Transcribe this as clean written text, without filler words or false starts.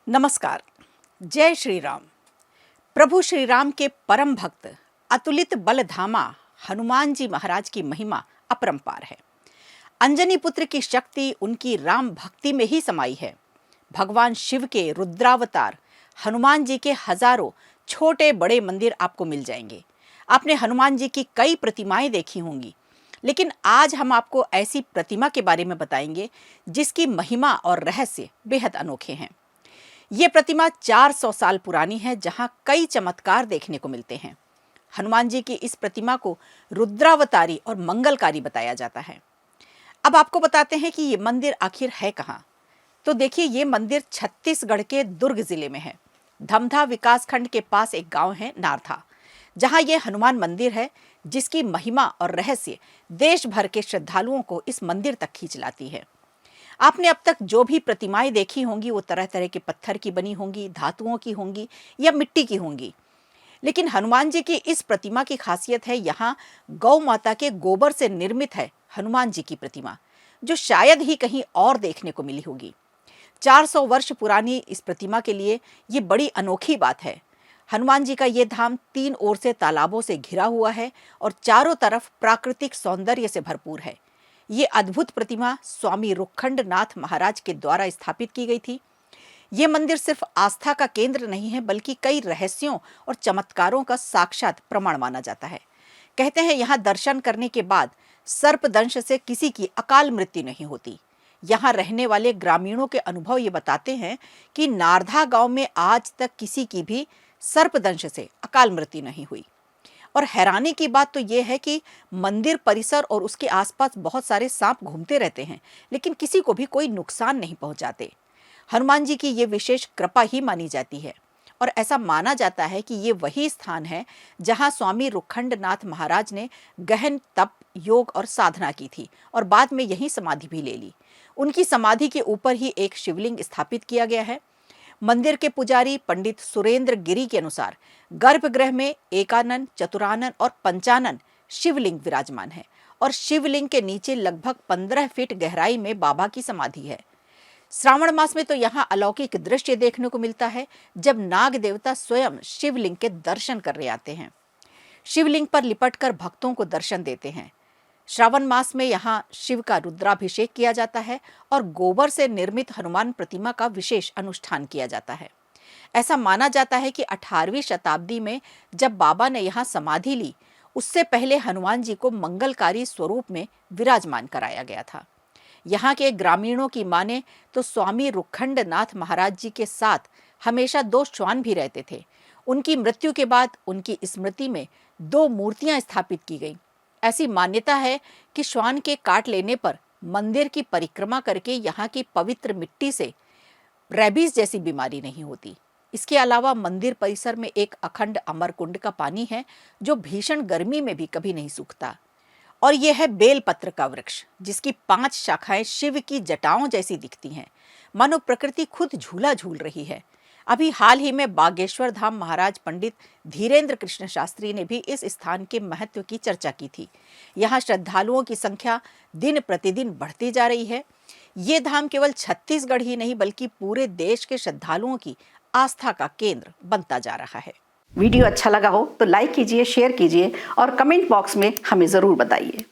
नमस्कार। जय श्री राम। प्रभु श्री राम के परम भक्त अतुलित बलधामा हनुमान जी महाराज की महिमा अपरंपार है। अंजनी पुत्र की शक्ति उनकी राम भक्ति में ही समाई है। भगवान शिव के रुद्रावतार हनुमान जी के हजारों छोटे बड़े मंदिर आपको मिल जाएंगे। आपने हनुमान जी की कई प्रतिमाएं देखी होंगी, लेकिन आज हम आपको ऐसी प्रतिमा के बारे में बताएंगे जिसकी महिमा और रहस्य बेहद अनोखे हैं। ये प्रतिमा 400 साल पुरानी है, जहां कई चमत्कार देखने को मिलते हैं। हनुमान जी की इस प्रतिमा को रुद्रावतारी और मंगलकारी बताया जाता है। अब आपको बताते हैं कि ये मंदिर आखिर है कहाँ। तो देखिए, ये मंदिर छत्तीसगढ़ के दुर्ग जिले में है। धमधा विकासखंड के पास एक गांव है नारथा, जहां ये हनुमान मंदिर है, जिसकी महिमा और रहस्य देश भर के श्रद्धालुओं को इस मंदिर तक खींच लाती है। आपने अब तक जो भी प्रतिमाएं देखी होंगी वो तरह तरह के पत्थर की बनी होंगी, धातुओं की होंगी या मिट्टी की होंगी, लेकिन हनुमान जी की इस प्रतिमा की खासियत है यहाँ गौ माता के गोबर से निर्मित है हनुमान जी की प्रतिमा, जो शायद ही कहीं और देखने को मिली होगी। 400 वर्ष पुरानी इस प्रतिमा के लिए ये बड़ी अनोखी बात है। हनुमान जी का ये धाम 3 ओर से तालाबों से घिरा हुआ है और चारों तरफ प्राकृतिक सौंदर्य से भरपूर है। ये अद्भुत प्रतिमा स्वामी रुखंड नाथ महाराज के द्वारा स्थापित की गई थी। ये मंदिर सिर्फ आस्था का केंद्र नहीं है, बल्कि कई रहस्यों और चमत्कारों का साक्षात प्रमाण माना जाता है। कहते हैं यहाँ दर्शन करने के बाद सर्पदंश से किसी की अकाल मृत्यु नहीं होती। यहाँ रहने वाले ग्रामीणों के अनुभव ये बताते हैं कि नारधा गांव में आज तक किसी की भी सर्पदंश से अकाल मृत्यु नहीं हुई। और हैरानी की बात तो यह है कि मंदिर परिसर और उसके आसपास बहुत सारे सांप घूमते रहते हैं, लेकिन किसी को भी कोई नुकसान नहीं पहुंचाते। हनुमान जी की ये विशेष कृपा ही मानी जाती है और ऐसा माना जाता है कि ये वही स्थान है जहां स्वामी रुखंड नाथ महाराज ने गहन तप, योग और साधना की थी और बाद में यही समाधि भी ले ली। उनकी समाधि के ऊपर ही एक शिवलिंग स्थापित किया गया है। मंदिर के पुजारी पंडित सुरेंद्र गिरी के अनुसार गर्भगृह में एकानन, चतुरानन और पंचानन शिवलिंग विराजमान है और शिवलिंग के नीचे लगभग 15 फीट गहराई में बाबा की समाधि है। श्रावण मास में तो यहाँ अलौकिक दृश्य देखने को मिलता है, जब नाग देवता स्वयं शिवलिंग के दर्शन करने आते हैं। शिवलिंग पर लिपटकर भक्तों को दर्शन देते हैं। श्रावण मास में यहाँ शिव का रुद्राभिषेक किया जाता है और गोबर से निर्मित हनुमान प्रतिमा का विशेष अनुष्ठान किया जाता है। ऐसा माना जाता है कि 18वीं शताब्दी में जब बाबा ने यहाँ समाधि ली, उससे पहले हनुमान जी को मंगलकारी स्वरूप में विराजमान कराया गया था। यहाँ के ग्रामीणों की माने तो स्वामी रुखंड नाथ महाराज जी के साथ हमेशा 2 श्वान भी रहते थे। उनकी मृत्यु के बाद उनकी स्मृति में 2 मूर्तियां स्थापित की गई। ऐसी मान्यता है कि श्वान के काट लेने पर मंदिर की परिक्रमा करके यहाँ की पवित्र मिट्टी से रेबीज जैसी बीमारी नहीं होती। इसके अलावा मंदिर परिसर में एक अखंड अमर कुंड का पानी है, जो भीषण गर्मी में भी कभी नहीं सूखता। और यह है बेलपत्र का वृक्ष, जिसकी 5 शाखाएं शिव की जटाओं जैसी दिखती हैं, मानो प्रकृति खुद झूला झूल रही है। अभी हाल ही में बागेश्वर धाम महाराज पंडित धीरेन्द्र कृष्ण शास्त्री ने भी इस स्थान के महत्व की चर्चा की थी। यहाँ श्रद्धालुओं की संख्या दिन प्रतिदिन बढ़ती जा रही है। ये धाम केवल छत्तीसगढ़ ही नहीं, बल्कि पूरे देश के श्रद्धालुओं की आस्था का केंद्र बनता जा रहा है। वीडियो अच्छा लगा हो तो लाइक कीजिए, शेयर कीजिए और कमेंट बॉक्स में हमें जरूर बताइए।